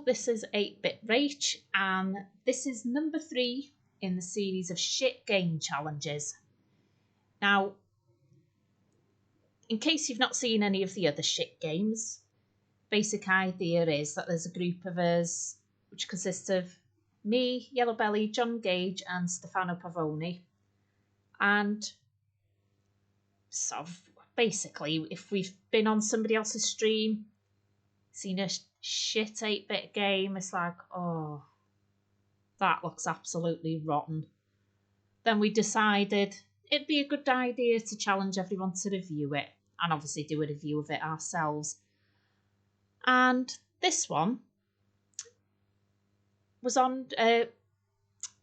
this is 8-Bit Rach, and this is number 3 in the series of shit game challenges. Now, in case you've not seen any of the other shit games, basic idea is that there's a group of us which consists of me, YellowBelly, John Gage, and Stefano Pavone. And so basically, if we've been on somebody else's stream, seen a shit 8-bit game, it's like, oh, that looks absolutely rotten. Then we decided it'd be a good idea to challenge everyone to review it, and obviously do a review of it ourselves. And this one was on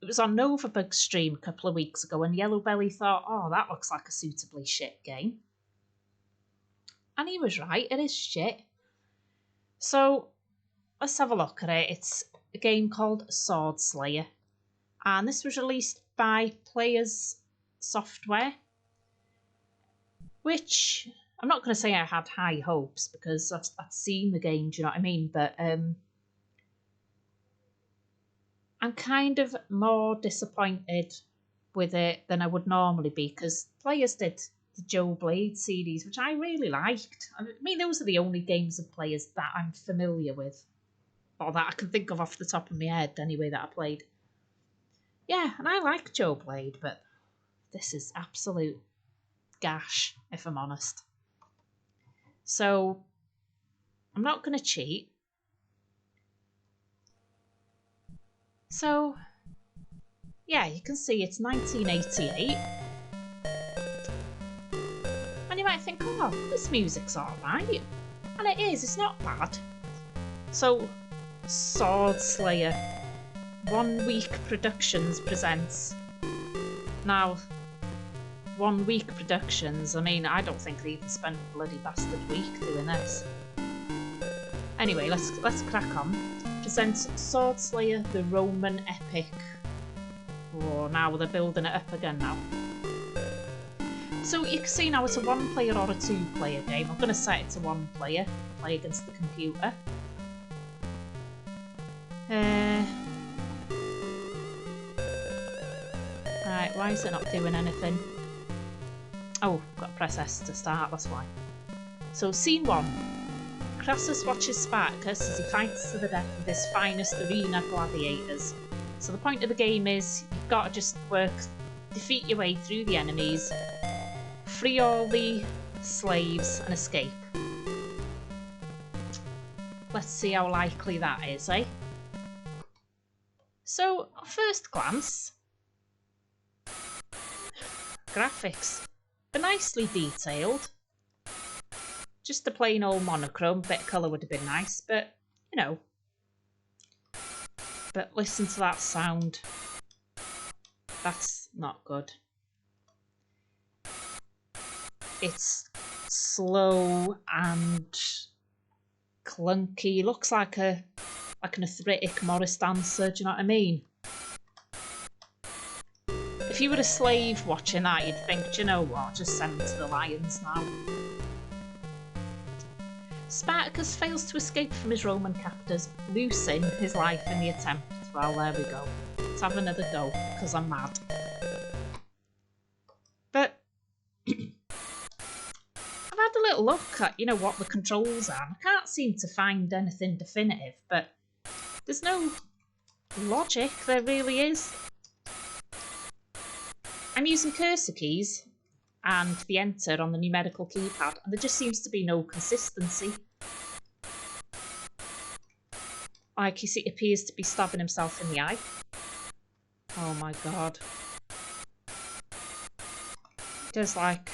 Novabug's stream a couple of weeks ago, and YellowBelly thought, oh, that looks like a suitably shit game. And he was right, it is shit. So let's have a look at it. It's a game called Sword Slayer, and this was released by Players Software, which I'm not going to say I had high hopes because I've seen the game, do you know what I mean? But I'm kind of more disappointed with it than I would normally be, because Players did the Joe Blade series, which I really liked. I mean, those are the only games of Players that I'm familiar with, or that I can think of off the top of my head anyway, that I played. Yeah, and I like Joe Blade, but this is absolute gash, if I'm honest. So I'm not going to cheat. So yeah, you can see it's 1988. And you might think, oh, this music's alright. And it is, it's not bad. So, Sword Slayer, 1 Week Productions presents. Now, 1 Week Productions, I mean, I don't think they even spent a bloody bastard week doing this. Anyway, let's crack on. Presents Sword Slayer, the Roman Epic. Oh, now they're building it up again now. So you can see now it's a 1-player or a 2-player game. I'm going to set it to 1 player, play against the computer. Right, why is it not doing anything? Oh, got to press S to start, that's why. So, scene 1. Crassus watches Spartacus as he fights to the death with his finest arena gladiators. So the point of the game is, you've got to just defeat your way through the enemies, free all the slaves and escape. Let's see how likely that is, eh? So, at first glance, graphics are nicely detailed. Just a plain old monochrome, bit of colour would have been nice, but, you know. But listen to that sound. That's not good. It's slow and clunky. Looks like an arthritic Morris dancer, do you know what I mean? If you were a slave watching that, you'd think, do you know what, just send me to the lions now. Spartacus fails to escape from his Roman captors, losing his life in the attempt. Well, there we go. Let's have another go, because I'm mad. But I've had a little look at, you know, what the controls are. I can't seem to find anything definitive, but there's no logic, there really is. I'm using cursor keys and the enter on the numerical keypad, and there just seems to be no consistency. Like, he appears to be stabbing himself in the eye. Oh my god. He does, like,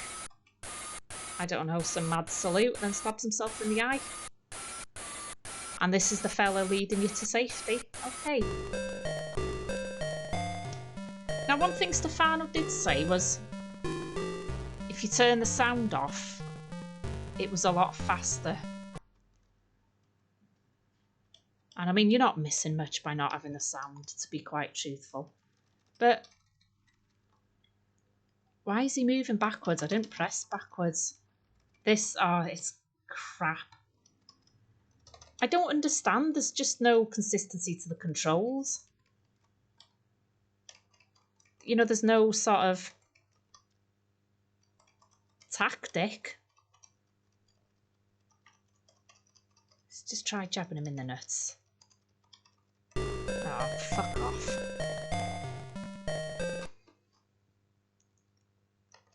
I don't know, some mad salute, then stabs himself in the eye. And this is the fella leading you to safety. Okay. Now, one thing Stefano did say was, if you turn the sound off, it was a lot faster. And I mean, you're not missing much by not having the sound, to be quite truthful. But why is he moving backwards? I didn't press backwards. This, oh, it's crap. I don't understand. There's just no consistency to the controls. You know, there's no sort of tactic. Let's just try jabbing him in the nuts. Oh, fuck off.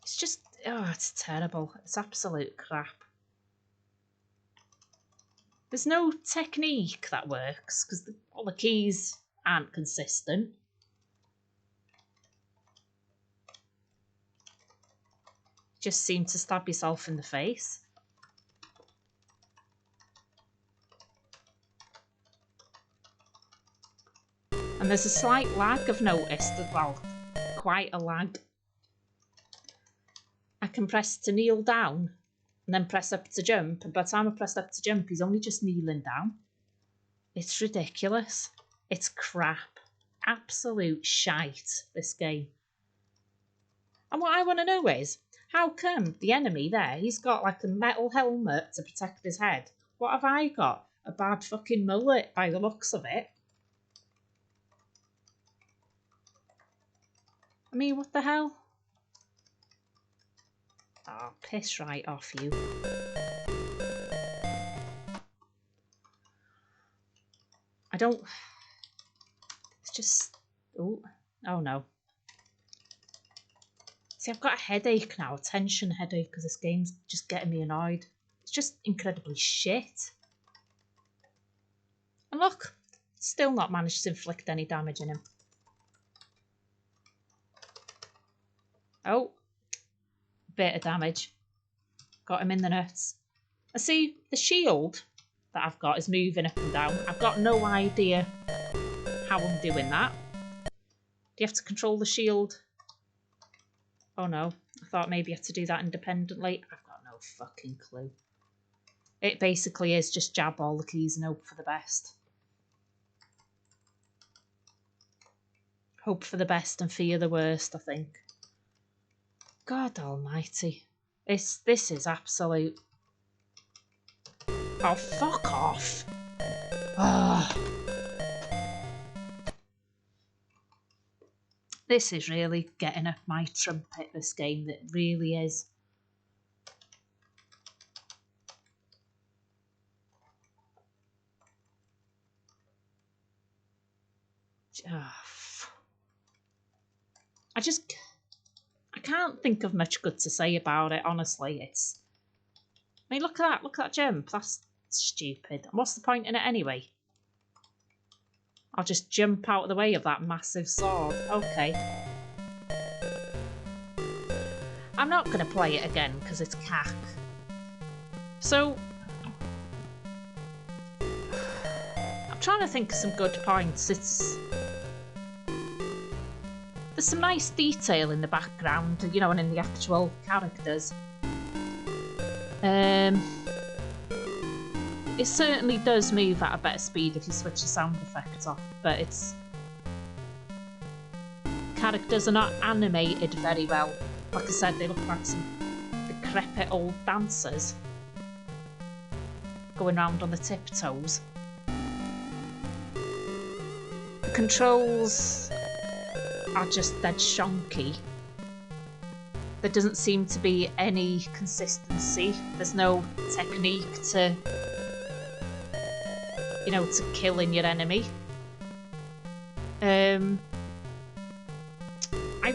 It's just, oh, it's terrible. It's absolute crap. There's no technique that works because all the keys aren't consistent. Just seem to stab yourself in the face. And there's a slight lag I've noticed, well, quite a lag. I can press to kneel down and then press up to jump, and by the time I press up to jump, he's only just kneeling down. It's ridiculous. It's crap. Absolute shite, this game. And what I want to know is, how come the enemy there, he's got like a metal helmet to protect his head? What have I got? A bad fucking mullet by the looks of it. I mean, what the hell? Oh, piss right off you. I don't... It's just... Oh no. See, I've got a headache now, a tension headache, because this game's just getting me annoyed. It's just incredibly shit. And look, still not managed to inflict any damage in him. Oh, bit of damage. Got him in the nuts. I see the shield that I've got is moving up and down. I've got no idea how I'm doing that. Do you have to control the shield? Oh no, I thought maybe you had to do that independently. I've got no fucking clue. It basically is just jab all the keys and hope for the best. Hope for the best and fear the worst, I think. God almighty. This is absolute... Oh, fuck off. Ugh. This is really getting up my trumpet, this game. It really is. I can't think of much good to say about it, honestly. It's... I mean, look at that jump. That's stupid. And what's the point in it anyway? I'll just jump out of the way of that massive sword. Okay. I'm not going to play it again because it's cack. So... I'm trying to think of some good points. There's some nice detail in the background, you know, and in the actual characters. It certainly does move at a better speed if you switch the sound effects off, but it's... Characters are not animated very well. Like I said, they look like some decrepit old dancers going round on the tiptoes. The controls are just dead shonky. There doesn't seem to be any consistency. There's no technique to, you know, to killing your enemy. I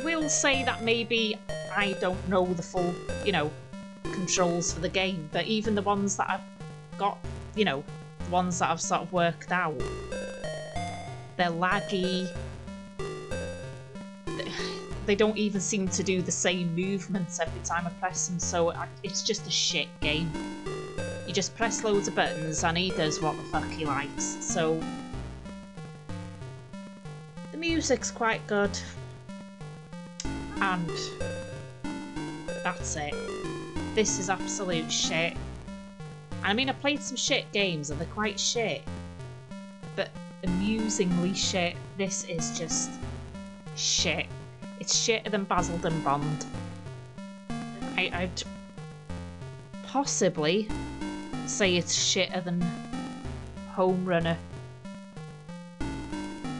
will say that maybe I don't know the full, you know, controls for the game, but even the ones that I've got, you know, the ones that I've sort of worked out, they're laggy. They don't even seem to do the same movements every time I press them, so it's just a shit game. You just press loads of buttons and he does what the fuck he likes. So the music's quite good, and that's it. This is absolute shit. And I mean, I played some shit games and they're quite shit, but amusingly shit. This is just shit. It's shitter than Basildon Bond. I'd possibly say it's shitter than home runner.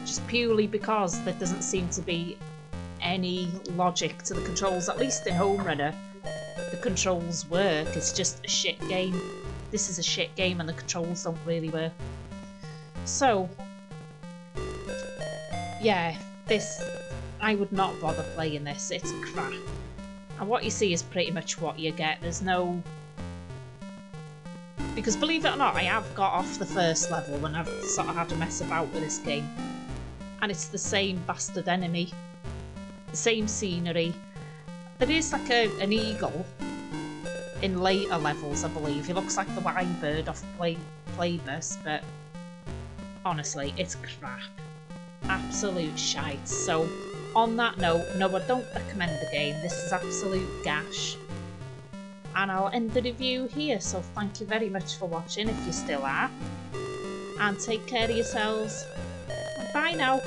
Just purely because there doesn't seem to be any logic to the controls. At least in home runner, the controls work. It's just a shit game. This is a shit game and the controls don't really work. So, yeah, this, I would not bother playing this. It's crap. And what you see is pretty much what you get. There's no... Because believe it or not, I have got off the first level when I've sort of had to mess about with this game. And it's the same bastard enemy. The same scenery. There is like an eagle in later levels, I believe. He looks like the Y-bird off Playbus, but honestly, it's crap. Absolute shite. So, on that note, no, I don't recommend the game. This is absolute gash. And I'll end the review here, so thank you very much for watching, if you still are. And take care of yourselves. Bye now.